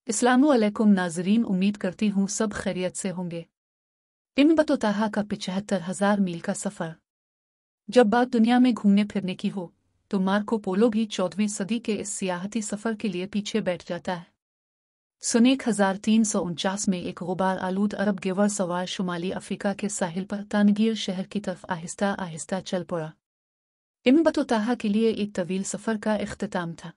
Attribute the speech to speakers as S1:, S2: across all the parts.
S1: अस्सलामुअलैकुम नाजरीन, उम्मीद करती हूँ सब खैरियत से होंगे। इब्न बतूता का 75,000 मील का सफ़र। जब बात दुनिया में घूमने फिरने की हो तो मार्को पोलो भी 14वीं सदी के इस सियाहती सफ़र के लिए पीछे बैठ जाता है। सन 1349 में एक गुबार आलूद अरब गेवर सवार शुमाली अफ्रीका के साहिल पर तानगीर शहर की तरफ आहिस्ता आहिस्ता चल पड़ा। इब्न बतूता के लिए एक तवील सफ़र का इख्तिताम था।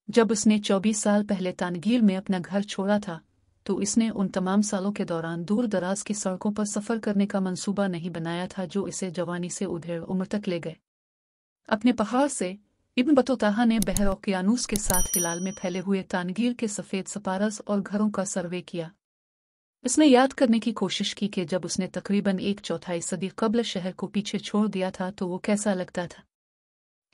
S1: जब उसने 24 साल पहले तानगीर में अपना घर छोड़ा था तो इसने उन तमाम सालों के दौरान दूर दराज की सड़कों पर सफ़र करने का मंसूबा नहीं बनाया था जो इसे जवानी से उधेड़ उम्र तक ले गए। अपने पहाड़ से इब्न बतूता ने बहर ओकियानूस के साथ हिलाल में फैले हुए तानगीर के सफ़ेद सपारस और घरों का सर्वे किया। इसने याद करने की कोशिश की कि जब उसने तकरीबन 1/4 सदी कबल शहर को पीछे छोड़ दिया था तो वो कैसा लगता था।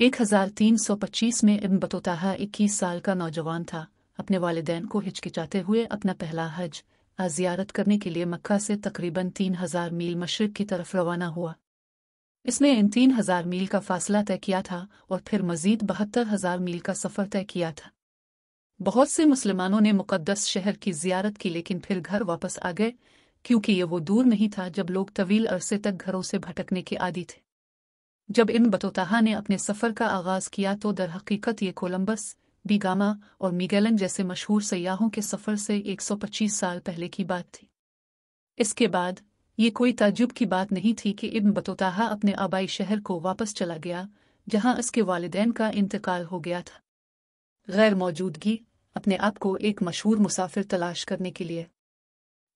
S1: 1325 में इब्न बतूता 21 साल का नौजवान था। अपने वालिदैन को हिचकिचाते हुए अपना पहला हज ज़ियारत करने के लिए मक्का से तकरीबन 3000 मील मशरिक की तरफ रवाना हुआ। इसने इन 3000 मील का फासला तय किया था और फिर मज़ीद 72,000 मील का सफ़र तय किया था। बहुत से मुसलमानों ने मुक़द्दस शहर की ज़ियारत की लेकिन फिर घर वापस आ गए क्योंकि ये वो दूर नहीं था जब लोग तवील अरसे तक घरों से भटकने के आदी थे। जब इब्न बतूता ने अपने सफ़र का आगाज़ किया तो दरहकीकत ये कोलंबस, डी गामा और मिगेलन जैसे मशहूर सयाहों के सफ़र से 125 साल पहले की बात थी। इसके बाद ये कोई ताज्जुब की बात नहीं थी कि इब्न बतूता अपने आबाई शहर को वापस चला गया जहाँ उसके वालिदैन का इंतकाल हो गया था। गैर मौजूदगी अपने आप को एक मशहूर मुसाफिर तलाश करने के लिए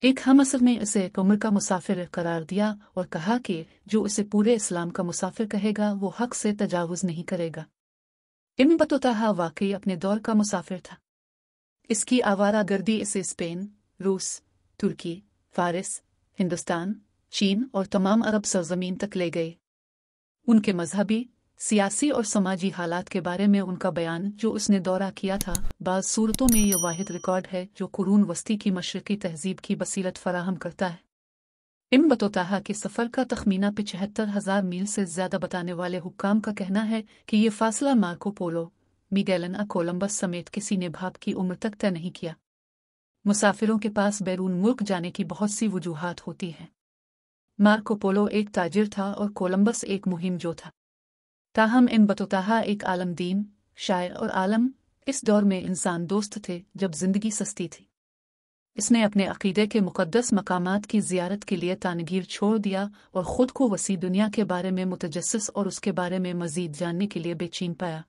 S1: एक हमअसर ने इसे एक उम्र का मुसाफिर करार दिया और कहा कि जो उसे पूरे इस्लाम का मुसाफिर कहेगा वो हक से तजावुज़ नहीं करेगा। इब्न बतूता वाकई अपने दौर का मुसाफिर था। इसकी आवारा गर्दी इसे स्पेन, रूस, तुर्की, फारिस, हिंदुस्तान, चीन और तमाम अरब सरजमीन तक ले गई। उनके मजहबी, सियासी और समाजी हालात के बारे में उनका बयान जो उसने दौरा किया था बाज़ सूरतों में यह वाहिद रिकॉर्ड है जो कुरून वस्ती की मशरक़ी तहज़ीब की बसीरत फराहम करता है। इब्न बतूता के सफ़र का तखमीना 75,000 मील से ज़्यादा बताने वाले हुक्काम का कहना है कि ये फ़ासला मार्को पोलो, मिगेलन कोलंबस समेत किसी ने बाप की उम्र तक तय नहीं किया। मुसाफिरों के पास बैरून मुल्क जाने की बहुत सी वजूहात होती हैं। मार्को पोलो एक ताजिर था और कोलंबस एक मुहिम जो था। ताहम इब्न बतूता एक आलमदीन, शायर और आलम इस दौर में इंसान दोस्त थे जब जिंदगी सस्ती थी। इसने अपने अक़ीदे के मुक़द्दस मकामात की ज़ियारत के लिए तानगीर छोड़ दिया और ख़ुद को वसी दुनिया के बारे में मुतजस्सिस और उसके बारे में मज़ीद जानने के लिए बेचैन पाया।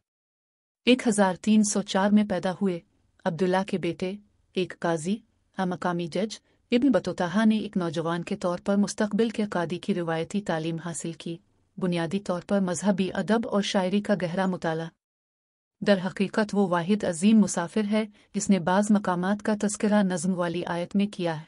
S1: 1304 में पैदा हुए अब्दुल्ला के बेटे, एक काजी मकामी जज, इब्न बतूता ने एक नौजवान के तौर पर मुस्तक़बिल के कादी की रिवायती तालीम हासिल की। बुनियादी तौर पर मजहबी अदब और शायरी का गहरा मुताला। दर हकीकत वो वाहिद अजीम मुसाफिर है जिसने बाज़ मकामात का तज़किरा नज़्म वाली आयत में किया है।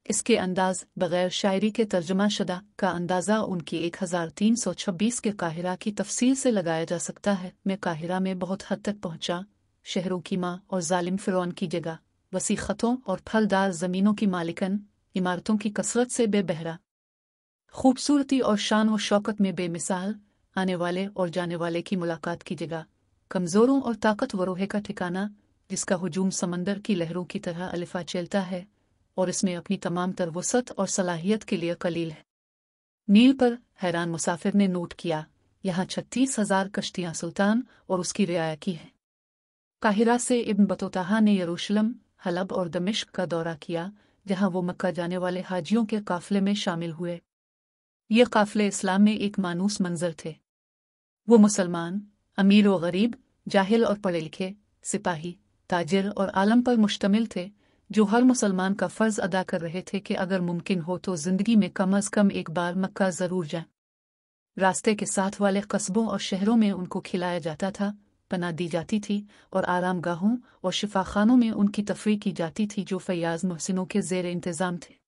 S1: इसके अंदाज़ बग़ैर शायरी के तर्जुमा शुदा का अंदाज़ा उनकी 1326 के काहिरा की तफसील से लगाया जा सकता है। मैं काहिरा में बहुत हद तक पहुँचा, शहरों की माँ और जालिम फ़िरौन की जगह, वसी ख़तों और फलदार ज़मीनों की मालिकन, इमारतों की कसरत से बेबहरा, खूबसूरती और शान व शौकत में बेमिसाल, आने वाले और जाने वाले की मुलाकात की जगह, कमज़ोरों और ताकतवरों का ठिकाना जिसका हुजूम समंदर की लहरों की तरह अलिफा चलता है और इसमें अपनी तमाम तर वसत और सलाहियत के लिए कलील है। नील पर हैरान मुसाफिर ने नोट किया, यहाँ 36,000 कश्तियाँ सुल्तान और उसकी रियाया की हैं। काहिरा से इब्न बतूता ने यरूशलेम, हलब और दमिश्क का दौरा किया जहाँ वो मक्का जाने वाले हाजियों के काफ़िले में शामिल हुए। ये काफ़िले इस्लाम में एक मानूस मंजर थे। वो मुसलमान, अमीर व गरीब, जाहिल और पढ़े लिखे, सिपाही, ताजिर और आलम पर मुश्तमिल थे जो हर मुसलमान का फ़र्ज़ अदा कर रहे थे कि अगर मुमकिन हो तो ज़िंदगी में कम अज़ कम एक बार मक्का ज़रूर जाएं। रास्ते के साथ वाले कस्बों और शहरों में उनको खिलाया जाता था, पनाह दी जाती थी और आरामगाहों और शिफाखानों में उनकी तफरीह की जाती थी जो फ़याज़ मुहसिनों के ज़ेर इंतज़ाम थे।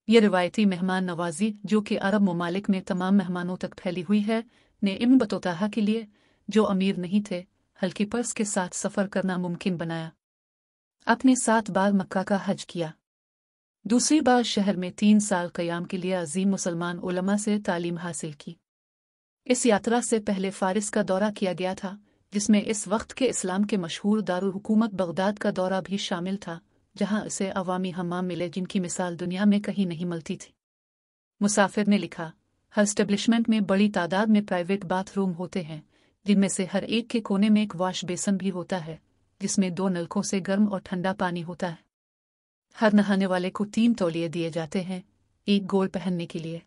S1: ये रिवायती मेहमान नवाजी जो कि अरब ममालिक में तमाम मेहमानों तक फैली हुई है ने इब्न बतूता के लिए जो अमीर नहीं थे हल्की पर्स के साथ सफ़र करना मुमकिन बनाया। अपने 7 बार मक्का का हज किया। दूसरी बार शहर में 3 साल क़याम के लिए अजीम मुसलमान उलमा से तालीम हासिल की। इस यात्रा से पहले फ़ारिस का दौरा किया गया था। जिसमें इस वक्त के इस्लाम के मशहूर दारुल हुकूमत बगदाद का दौरा भी शामिल था, जहां इसे अवामी हम्माम मिले जिनकी मिसाल दुनिया में कहीं नहीं मिलती थी। मुसाफिर ने लिखा, हर स्टेब्लिशमेंट में बड़ी तादाद में प्राइवेट बाथरूम होते हैं, जिनमें से हर एक के कोने में एक वॉश बेसन भी होता है, जिसमें 2 नलकों से गर्म और ठंडा पानी होता है। हर नहाने वाले को 3 तौलिए दिए जाते हैं, एक गोल पहनने के लिए।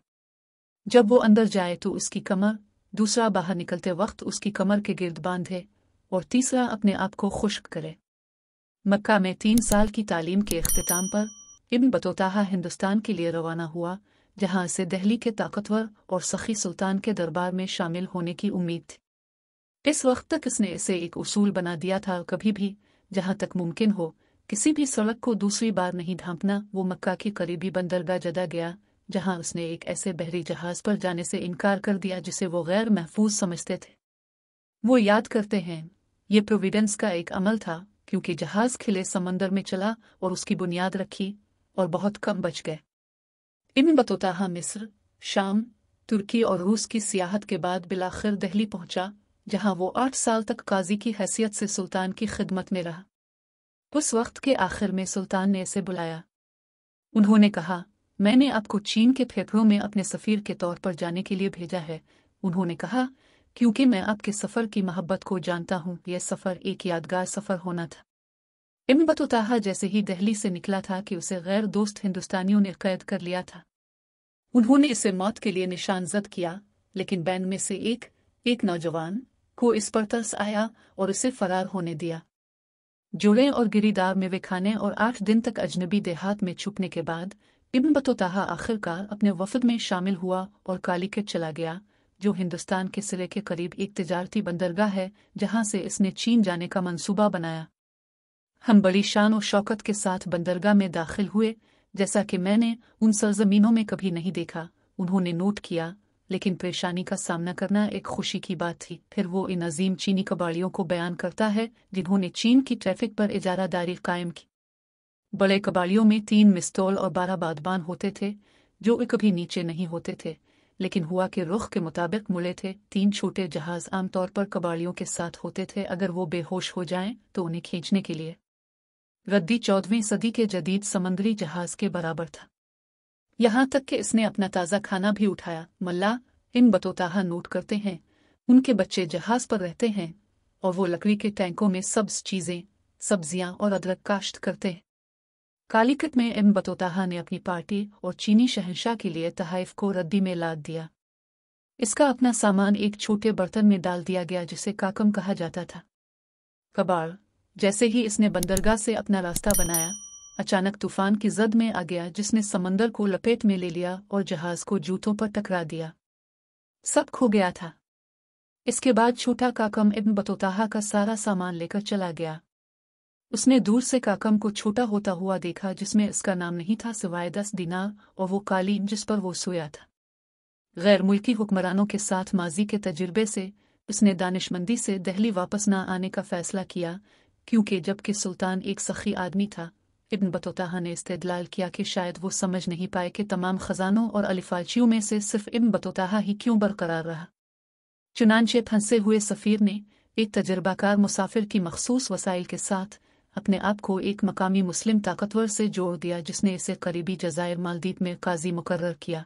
S1: जब वो अंदर जाए तो उसकी कमर, दूसरा बाहर निकलते वक्त उसकी कमर के गिर्द बांधे और तीसरा अपने आप को खुश्क करे। मक्का में 3 साल की तालीम के इख्तिताम पर इब्न बतूता हिंदुस्तान के लिए रवाना हुआ, जहां से दिल्ली के ताकतवर और सखी सुल्तान के दरबार में शामिल होने की उम्मीद थी। इस वक्त तक इसने इसे एक उसूल बना दिया था, कभी भी जहां तक मुमकिन हो किसी भी सड़क को दूसरी बार नहीं ढांपना। वो मक्का की करीबी बंदरगाह जदा गया, जहां उसने एक ऐसे बहरी जहाज पर जाने से इनकार कर दिया जिसे वो गैर महफूज समझते थे। वो याद करते हैं, ये प्रोविडेंस का एक अमल था, क्योंकि जहाज खिले समंदर में चला और उसकी बुनियाद रखी और बहुत कम बच गए। इब्न बतूता मिस्र, शाम, तुर्की और रूस की सियाहत के बाद बिलाखिर दिल्ली पहुंचा, जहां वो 8 साल तक काजी की हैसियत से सुल्तान की खिदमत में रहा। उस वक्त के आखिर में सुल्तान ने इसे बुलाया। उन्होंने कहा, मैंने आपको चीन के फेफड़ों में अपने सफ़ीर के तौर पर जाने के लिए भेजा है। उन्होंने कहा, क्योंकि मैं आपके सफ़र की मोहब्बत को जानता हूँ, यह सफ़र एक यादगार सफ़र होना था। इब्न बतूता जैसे ही दिल्ली से निकला था कि उसे गैर दोस्त हिंदुस्तानियों ने कैद कर लिया था। उन्होंने इसे मौत के लिए निशानजद किया, लेकिन बैन में से एक नौजवान को इस पर तरस आया और उसे फरार होने दिया। जोड़े और गिरीदार मेवे खाने और 8 दिन तक अजनबी देहात में छुपने के बाद इब्न बतूता आखिरकार अपने वफद में शामिल हुआ और कालीकट चला गया, जो हिंदुस्तान के सिरे के करीब एक तिजारती बंदरगाह है, जहां से इसने चीन जाने का मंसूबा बनाया। हम बड़ी शान और शौकत के साथ बंदरगाह में दाखिल हुए, जैसा कि मैंने उन सरजमीनों में कभी नहीं देखा, उन्होंने नोट किया, लेकिन परेशानी का सामना करना एक खुशी की बात थी। फिर वो इन अजीम चीनी कबाड़ियों को बयान करता है जिन्होंने चीन की ट्रैफिक पर इजारादारी कायम की। बड़े कबाड़ियों में 3 मिस्तौल और 12 बादबान होते थे, जो कभी नीचे नहीं होते थे, लेकिन हुआ के रुख के मुताबिक मुड़े थे। 3 छोटे जहाज आमतौर पर कबाड़ियों के साथ होते थे, अगर वो बेहोश हो जाएं तो उन्हें खींचने के लिए। रद्दी 14वीं सदी के जदीद समंदरी जहाज के बराबर था, यहाँ तक कि इसने अपना ताज़ा खाना भी उठाया। मल्ला इब्न बतूता नोट करते हैं, उनके बच्चे जहाज पर रहते हैं और वो लकड़ी के टैंकों में सब्ज चीज़ें, सब्जियां और अदरक काश्त करते हैं। कालीकट में इब्न बतूता ने अपनी पार्टी और चीनी शहंशाह के लिए तहाइफ को रद्दी में लाद दिया। इसका अपना सामान एक छोटे बर्तन में डाल दिया गया जिसे काकम कहा जाता था। कबाड़ जैसे ही इसने बंदरगाह से अपना रास्ता बनाया, अचानक तूफान की जद में आ गया, जिसने समंदर को लपेट में ले लिया और जहाज को जूतों पर टकरा दिया। सब खो गया था। इसके बाद छोटा काकम इब्न बतूता का सारा सामान लेकर चला गया। उसने दूर से काकम को छोटा होता हुआ देखा, जिसमें इसका नाम नहीं था सिवाय 10 दिनार और वो कालीन जिस पर वो सोया था। गैर मुल्की हुक्मरानों के साथ माजी के तजुर्बे से उसने दानिशमंदी से दिल्ली वापस न आने का फैसला किया, क्योंकि जबकि सुल्तान एक सखी आदमी था, इब्न बतूता ने इस्तेदलाल किया कि शायद वो समझ नहीं पाए कि तमाम खजानों और अलिफाचियों में से सिर्फ इब्न बतूता ही क्यों बरकरार रहा। चुनांचे फंसे हुए सफ़ीर ने एक तजर्बाकार मुसाफिर की मखसूस वसाइल के साथ अपने आप को एक मकामी मुस्लिम ताकतवर से जोड़ दिया, जिसने इसे करीबी जज़ायर मालदीव में काजी मुकर्रर किया।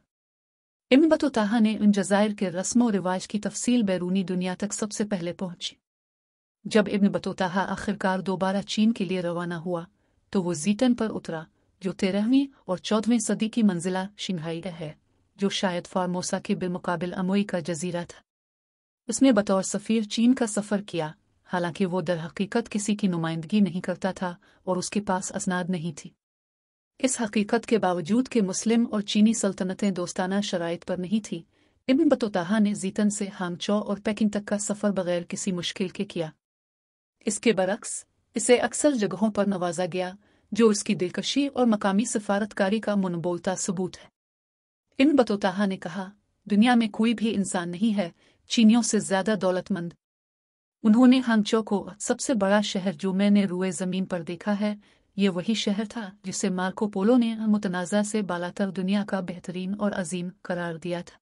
S1: इब्न बतूता ने उन जज़ायर के रस्म व रिवाज की तफसील बैरूनी दुनिया तक सबसे पहले पहुंची। जब इब्न बतूता आखिरकार दोबारा चीन के लिए रवाना हुआ, तो वो जीटन पर उतरा, जो 13वीं और 14वीं सदी की मंजिला शिंघाई है, जो शायद फार्मोसा के बिलमुकाबिल अमोई का जजीरा था। उसने बतौर सफ़ीर चीन का सफ़र किया, हालांकि वो दर हकीकत किसी की नुमाइंदगी नहीं करता था और उसके पास असनाद नहीं थी। इस हकीकत के बावजूद कि मुस्लिम और चीनी सल्तनतें दोस्ताना शराइत पर नहीं थी, इब्न बतूता ने जीतन से हांगचौ और पेकिंग तक का सफ़र बगैर किसी मुश्किल के किया। इसके बरक्स इसे अक्सर जगहों पर नवाजा गया, जो उसकी दिलकशी और मकामी सफारतकारी का मुनबोलता सबूत है। इब्न बतूता ने कहा, दुनिया में कोई भी इंसान नहीं है चीनियों से ज्यादा दौलतमंद। उन्होंने हांगचौ को सबसे बड़ा शहर जो मैंने रुए ज़मीन पर देखा है, ये वही शहर था जिसे मार्को पोलो ने मुतनाज़ा से बालातर दुनिया का बेहतरीन और अजीम करार दिया था।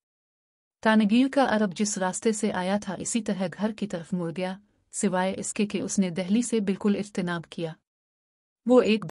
S1: तानगीर का अरब जिस रास्ते से आया था, इसी तरह घर की तरफ मुड़ गया, سوائے اس کے کہ اس نے دہلی سے بالکل اجتناب کیا۔ وہ ایک